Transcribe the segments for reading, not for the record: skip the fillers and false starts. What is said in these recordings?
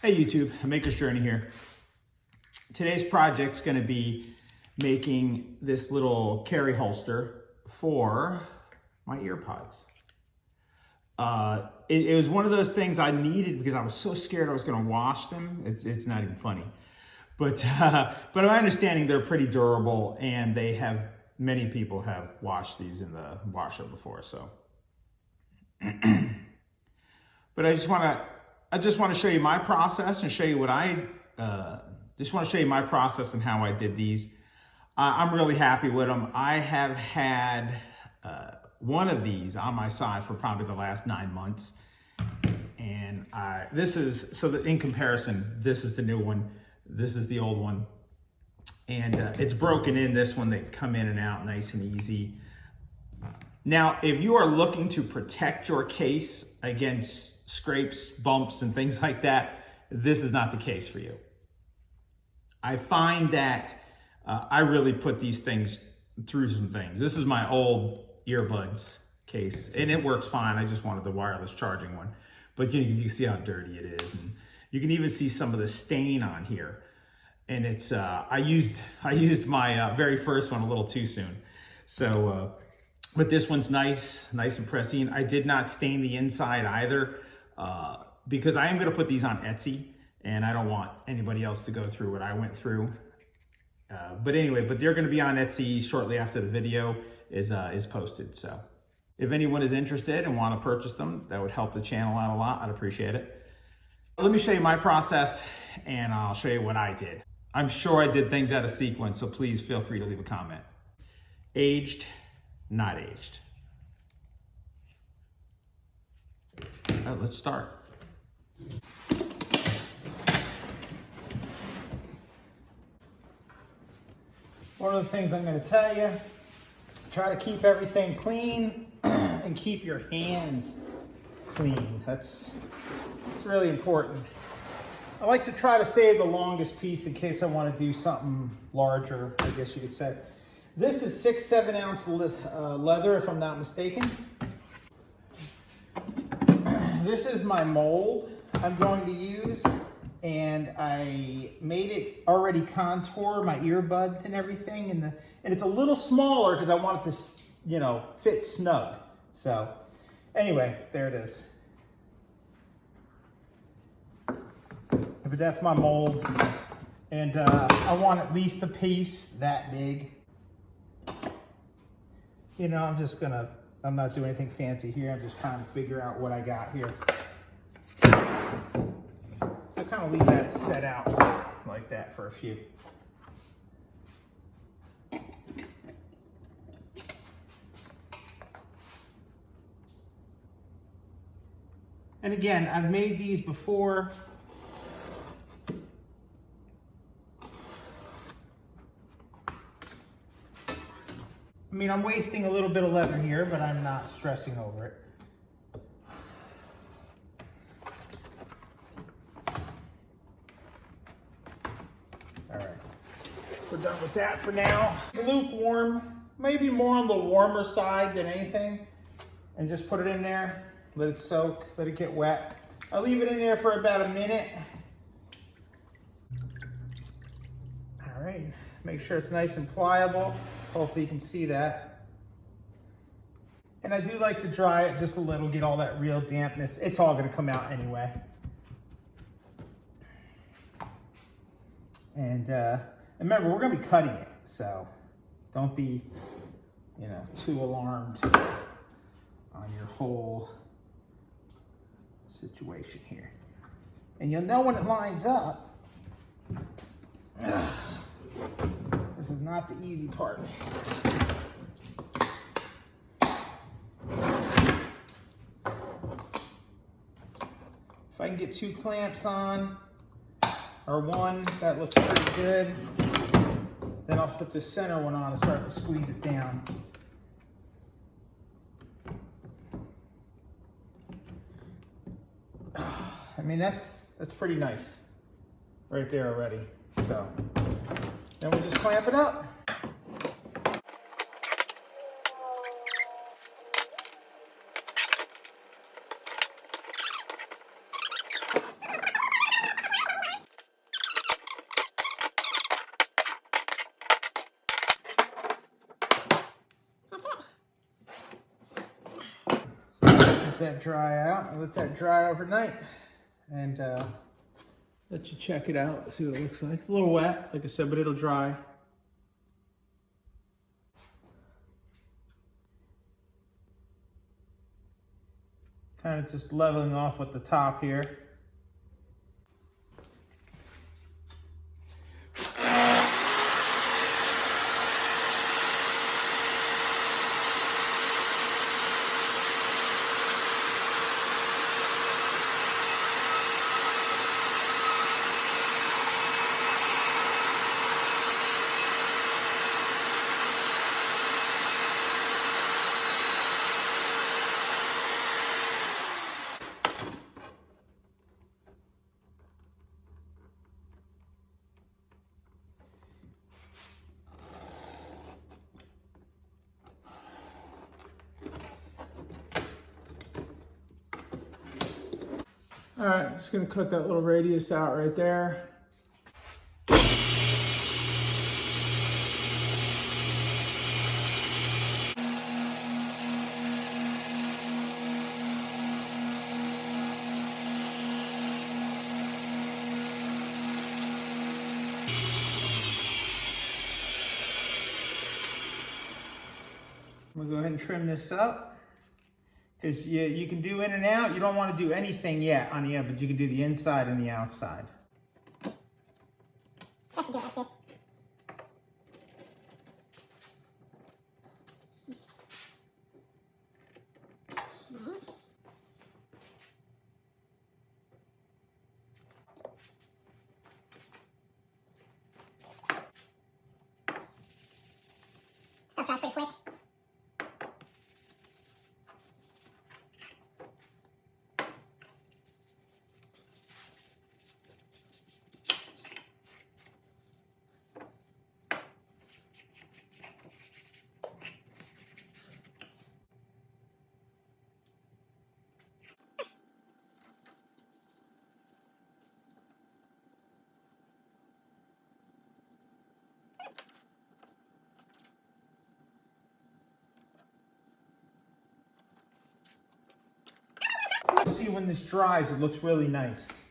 Hey YouTube, Maker's Journey here. Today's project's gonna be making this little carry holster for my EarPods. It was one of those things I needed because I was so scared I was gonna wash them. It's not even funny. But my understanding, they're pretty durable and many people have washed these in the washer before, so. But I just want to show you my process and show you what just want to show you my process and how I did these. I'm really happy with them. I have had one of these on my side for probably the last 9 months. And in comparison, this is the new one. This is the old one. And it's broken in this one. They come in and out nice and easy. Now, if you are looking to protect your case against scrapes, bumps, and things like that, this is not the case for you. I find that I really put these things through some things. This is my old earbuds case, and it works fine. I just wanted the wireless charging one. But you can see how dirty it is. And you can even see some of the stain on here. And it's, I used my very first one a little too soon. So, but this one's nice and pristine. I did not stain the inside either because I am gonna put these on Etsy and I don't want anybody else to go through what I went through. But anyway, they're gonna be on Etsy shortly after the video is posted. So if anyone is interested and wanna purchase them, that would help the channel out a lot. I'd appreciate it. Let me show you my process and I'll show you what I did. I'm sure I did things out of sequence, so please feel free to leave a comment. Aged, not aged. All right, let's start. One of the things I'm going to tell you, try to keep everything clean and keep your hands clean. That's really important. I like to try to save the longest piece in case I want to do something larger, I guess you could say. This is 6-7 ounce leather, if I'm not mistaken. This is my mold I'm going to use, and I made it already contour my earbuds and everything, and it's a little smaller because I want it to, fit snug. So anyway, there it is. But that's my mold, and I want at least a piece that big. I'm not doing anything fancy here. I'm just trying to figure out what I got here. I kind of leave that set out like that for a few. And again, I've made these before. I mean, I'm wasting a little bit of leather here, but I'm not stressing over it. All right, we're done with that for now. Lukewarm, maybe more on the warmer side than anything. And just put it in there, let it soak, let it get wet. I'll leave it in there for about a minute. All right, make sure it's nice and pliable. Hopefully you can see that. And I do like to dry it just a little, get all that real dampness. It's all gonna come out anyway. And remember, we're gonna be cutting it, so don't be, too alarmed on your whole situation here. And you'll know when it lines up. This is not the easy part. If I can get 2 clamps on, or 1, that looks pretty good. Then I'll put the center one on and start to squeeze it down. I mean, that's pretty nice right there already. So then we'll just clamp it up. that dry out. I let that dry overnight, and let you check it out, see what it looks like. It's a little wet, like I said, but it'll dry. Kind of just leveling off with the top here. All right, just gonna cut that little radius out right there. I'm gonna go ahead and trim this up. Because you can do in and out. You don't want to do anything yet on the end, but you can do the inside and the outside. That should be like this. Stuff dries pretty quick. See, when this dries, it looks really nice.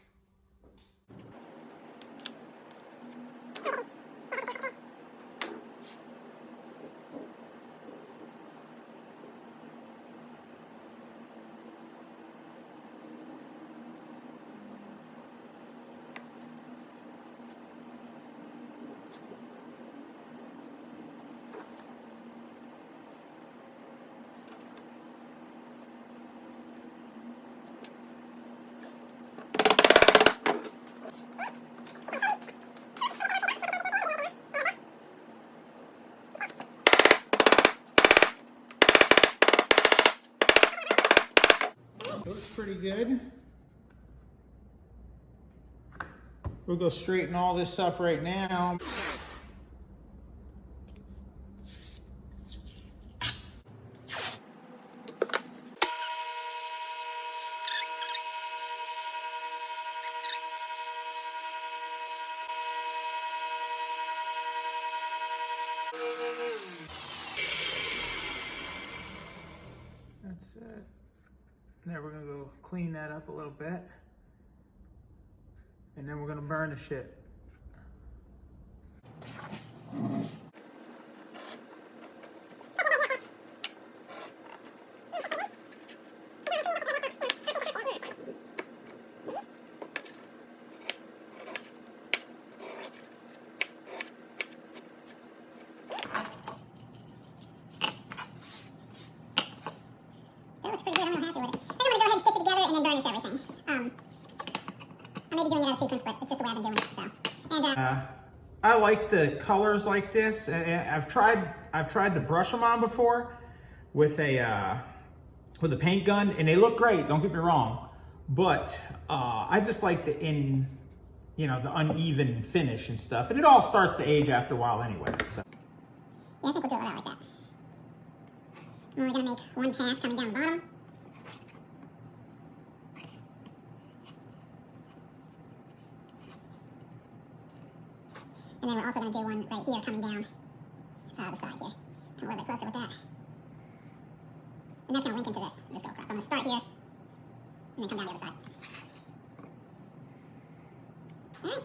Looks pretty good. We'll go straighten all this up right now. That's it. Now we're gonna go clean that up a little bit. And then we're gonna burn the shit. That looks pretty good. I'm real happy with it. Then I'm gonna go ahead and stitch it together and then burnish everything. I may be doing it out of sequence, but it's just the way I've been doing it. So, and I like the colors like this. And I've tried to brush them on before with a paint gun, and they look great. Don't get me wrong, but I just like the the uneven finish and stuff, and it all starts to age after a while anyway. So yeah, I think we'll do it like that. And we're gonna make one pass coming down the bottom. And then we're also going to do one right here coming down the side here. Come a little bit closer with that. And that's going to link into this. Just go across. So I'm going to start here, and then come down the other side. All right.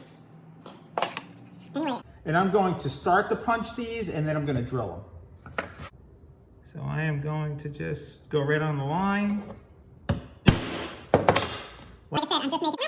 Anyway. And I'm going to start to punch these, and then I'm going to drill them. So I am going to just go right on the line. Like I said, I'm just making.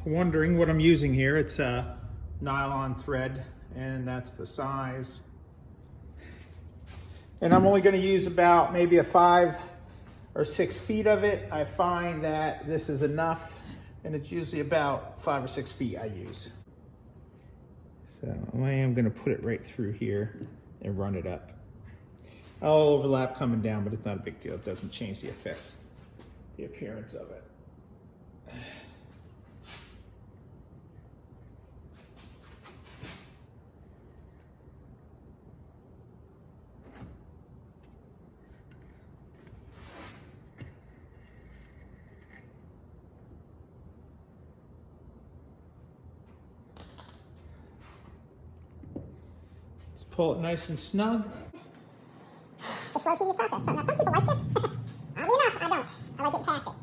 Wondering what I'm using here. It's a nylon thread, and that's the size. And I'm only going to use about maybe a 5 or 6 feet of it. I find that this is enough, and it's usually about 5 or 6 feet I use. So I am going to put it right through here and run it up. I'll overlap coming down, but it's not a big deal. It doesn't change the effects, the appearance of it. Pull it nice and snug. The slow, tedious process. So now some people like this. Oddly enough, I don't. I like it past it.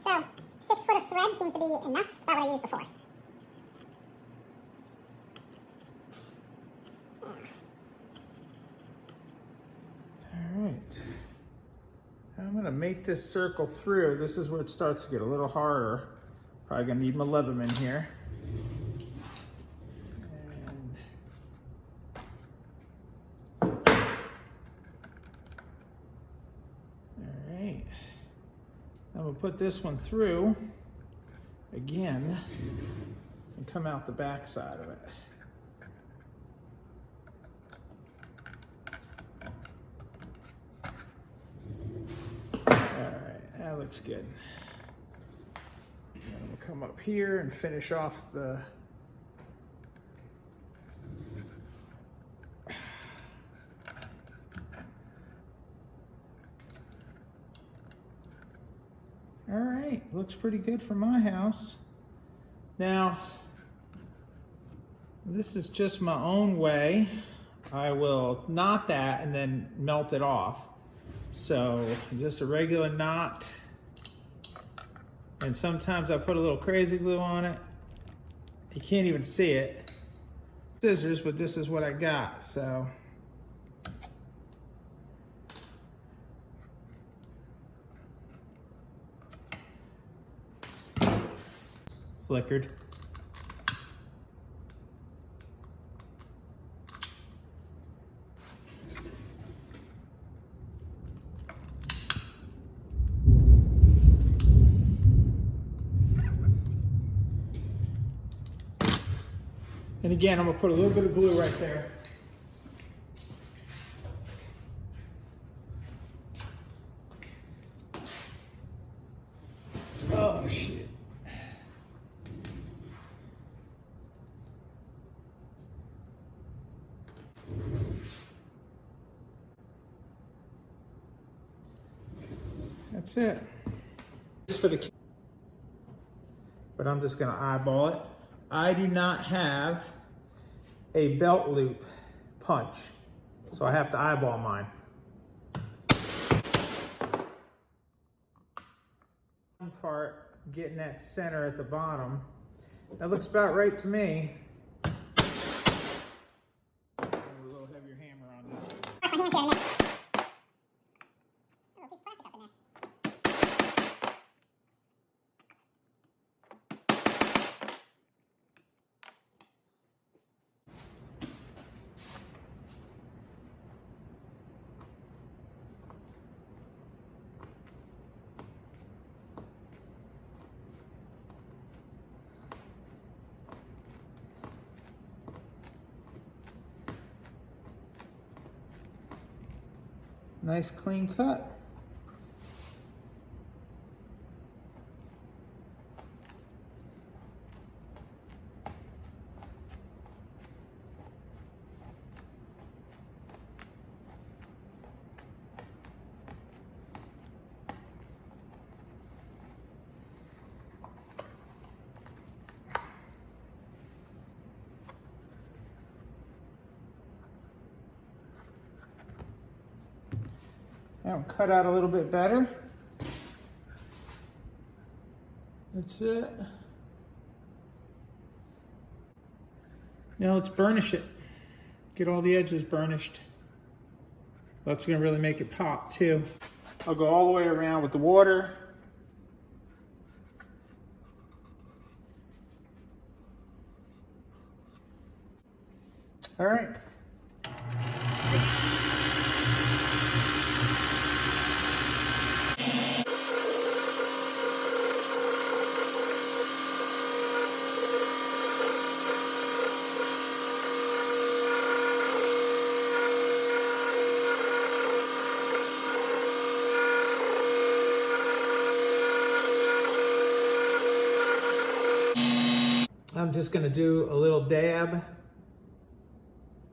So, 6 foot of thread seems to be enough. It's about what I used before. All right. I'm going to make this circle through. This is where it starts to get a little harder. Probably going to need my Leatherman here. I'm going to put this one through again and come out the back side of it. All right, that looks good. I'm going to come up here and finish off the All right, looks pretty good for my house. Now, this is just my own way. I will knot that and then melt it off. So just a regular knot. And sometimes I put a little crazy glue on it. You can't even see it. Scissors, but this is what I got, so. Flickered. And again, I'm gonna put a little bit of glue right there. That's it. Just for the, but I'm just gonna eyeball it. I do not have a belt loop punch, so I have to eyeball mine. One part, getting that center at the bottom. That looks about right to me. A little heavier hammer on this. That's my hand here in a minute. Oh, a piece of plastic up in there. Nice clean cut. That one cut out a little bit better. That's it. Now let's burnish it. Get all the edges burnished. That's gonna really make it pop too. I'll go all the way around with the water. All right. I'm just gonna do a little dab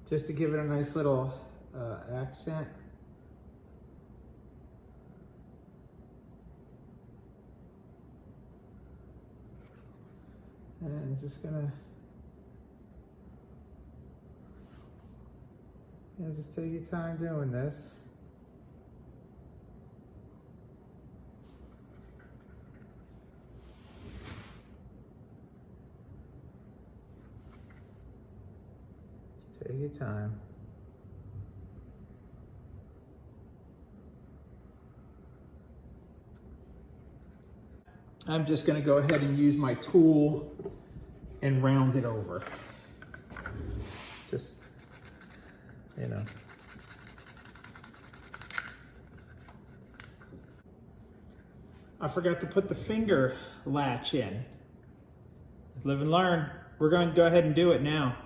just to give it a nice little accent. And just gonna, just take your time doing this. Take your time. I'm just going to go ahead and use my tool and round it over. Just, you know. I forgot to put the finger latch in. Live and learn. We're going to go ahead and do it now.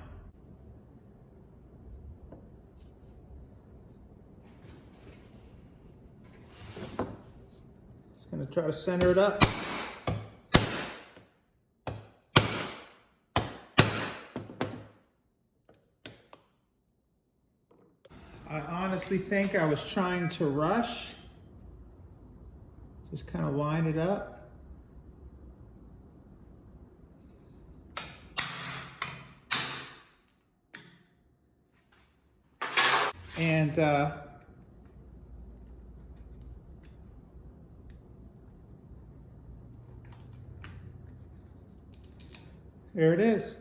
Gonna try to center it up. I honestly think I was trying to rush. Just kind of line it up. And there it is.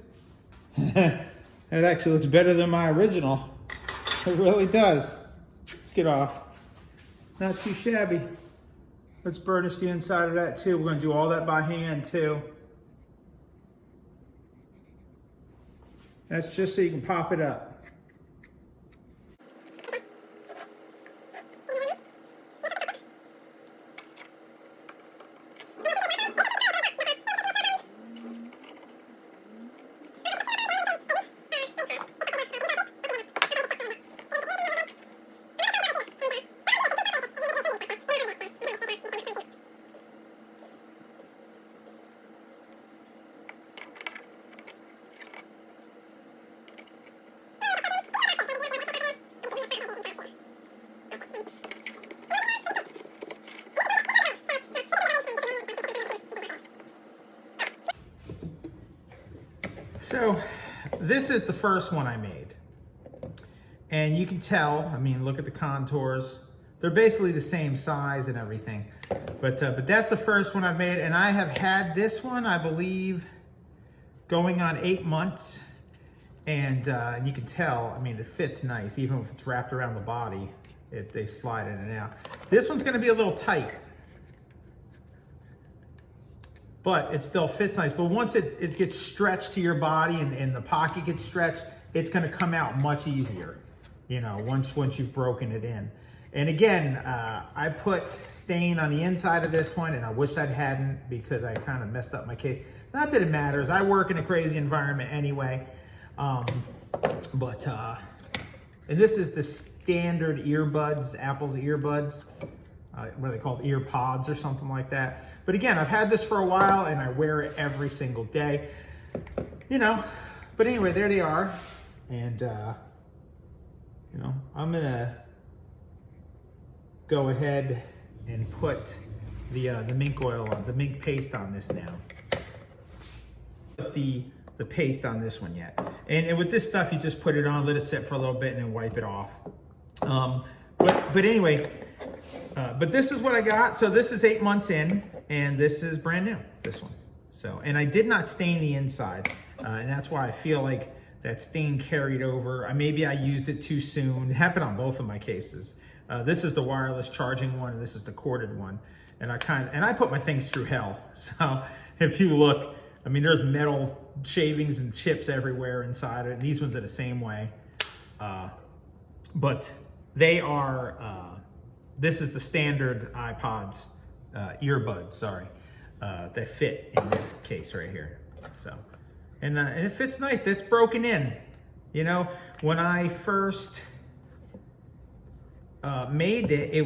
It actually looks better than my original. It really does. Let's get off. Not too shabby. Let's burnish the inside of that too. We're going to do all that by hand too. That's just so you can pop it up. So this is the first one I made. And you can tell, I mean, look at the contours. They're basically the same size and everything. But that's the first one I've made. And I have had this one, I believe, going on 8 months. And you can tell, I mean, it fits nice. Even if it's wrapped around the body, they slide in and out. This one's gonna be a little tight, but it still fits nice. But once it gets stretched to your body and the pocket gets stretched, it's gonna come out much easier, you know, once you've broken it in. And again, I put stain on the inside of this one, and I wish I hadn't because I kind of messed up my case. Not that it matters, I work in a crazy environment anyway. And this is the standard earbuds, Apple's earbuds. What are they called? EarPods or something like that. But again, I've had this for a while and I wear it every single day, you know. But anyway, there they are. And, you know, I'm gonna go ahead and put the mink oil on, the mink paste on this now. Put the paste on this one yet. And with this stuff, you just put it on, let it sit for a little bit and then wipe it off. But anyway, but this is what I got. So this is 8 months in, and this is brand new, this one. So, and I did not stain the inside, and that's why I feel like that stain carried over. Maybe I used it too soon. It happened on both of my cases. This is the wireless charging one, and this is the corded one. And I put my things through hell. So if you look, I mean, there's metal shavings and chips everywhere inside it. These ones are the same way. But they are, this is the standard iPods, earbuds, sorry, that fit in this case right here. So, and it fits nice. That's broken in. You know, when I first made it,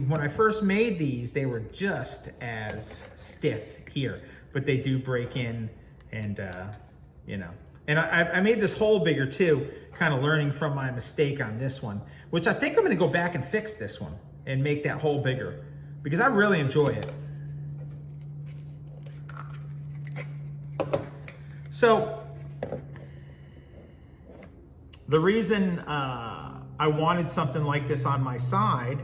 when I first made these, they were just as stiff here, but they do break in, and you know. And I made this hole bigger too, kind of learning from my mistake on this one, which I think I'm gonna go back and fix this one and make that hole bigger because I really enjoy it. So the reason I wanted something like this on my side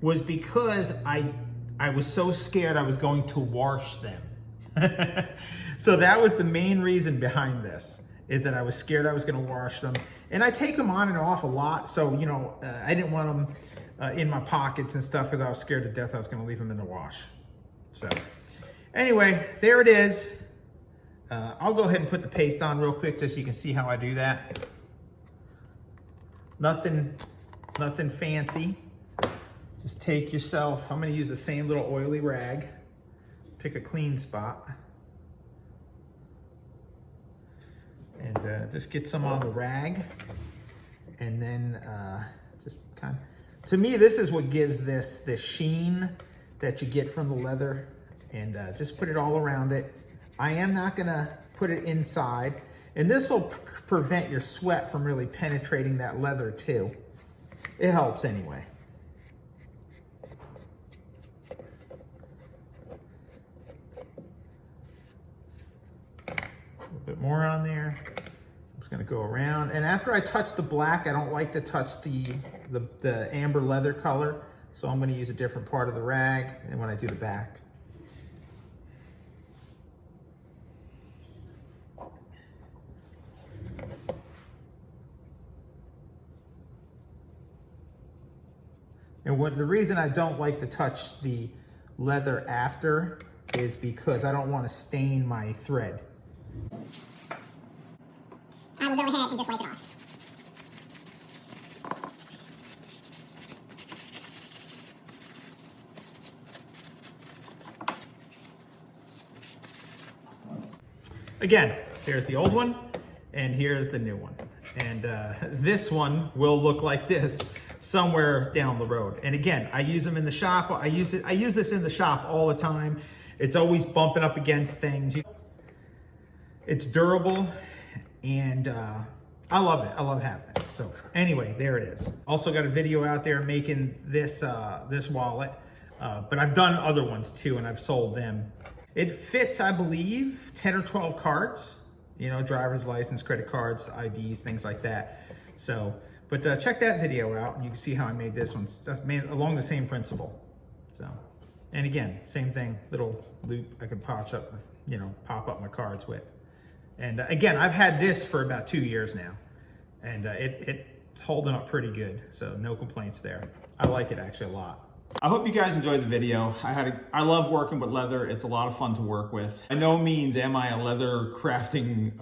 was because I was so scared I was going to wash them. So that was the main reason behind this, is that I was scared I was going to wash them. And I take them on and off a lot, so you know, I didn't want them in my pockets and stuff because I was scared to death I was going to leave them in the wash. So anyway, there it is. I'll go ahead and put the paste on real quick just so you can see how I do that. Nothing fancy. Just take yourself, I'm going to use the same little oily rag. Pick a clean spot. And just get some on the rag. And then just kind of, to me, this is what gives this sheen that you get from the leather. And just put it all around it. I am not going to put it inside. And this will prevent your sweat from really penetrating that leather too. It helps anyway. A little bit more on there. I'm just gonna go around. And after I touch the black, I don't like to touch the amber leather color. So I'm gonna use a different part of the rag and when I do the back. And the reason I don't like to touch the leather after is because I don't want to stain my thread. I will go ahead and just wipe it off. Again, here's the old one and here's the new one. And this one will look like this somewhere down the road. And again, I use them in the shop. I use this in the shop all the time. It's always bumping up against things. It's durable, and I love it. I love having it. So anyway, there it is. Also got a video out there making this this wallet, but I've done other ones too, and I've sold them. It fits, I believe, 10 or 12 cards. you know, driver's license, credit cards, IDs, things like that. So, but check that video out and you can see how I made this one. It's made along the same principle. So, and again, same thing, little loop I could pop up my cards with. And again, I've had this for about 2 years now, and it's holding up pretty good. So no complaints there. I like it actually a lot. I hope you guys enjoyed the video. I love working with leather. It's a lot of fun to work with. By no means am I a leather crafting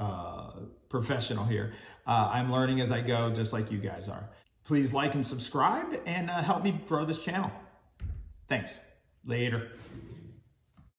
professional here. I'm learning as I go, just like you guys are. Please like and subscribe and help me grow this channel. Thanks. Later.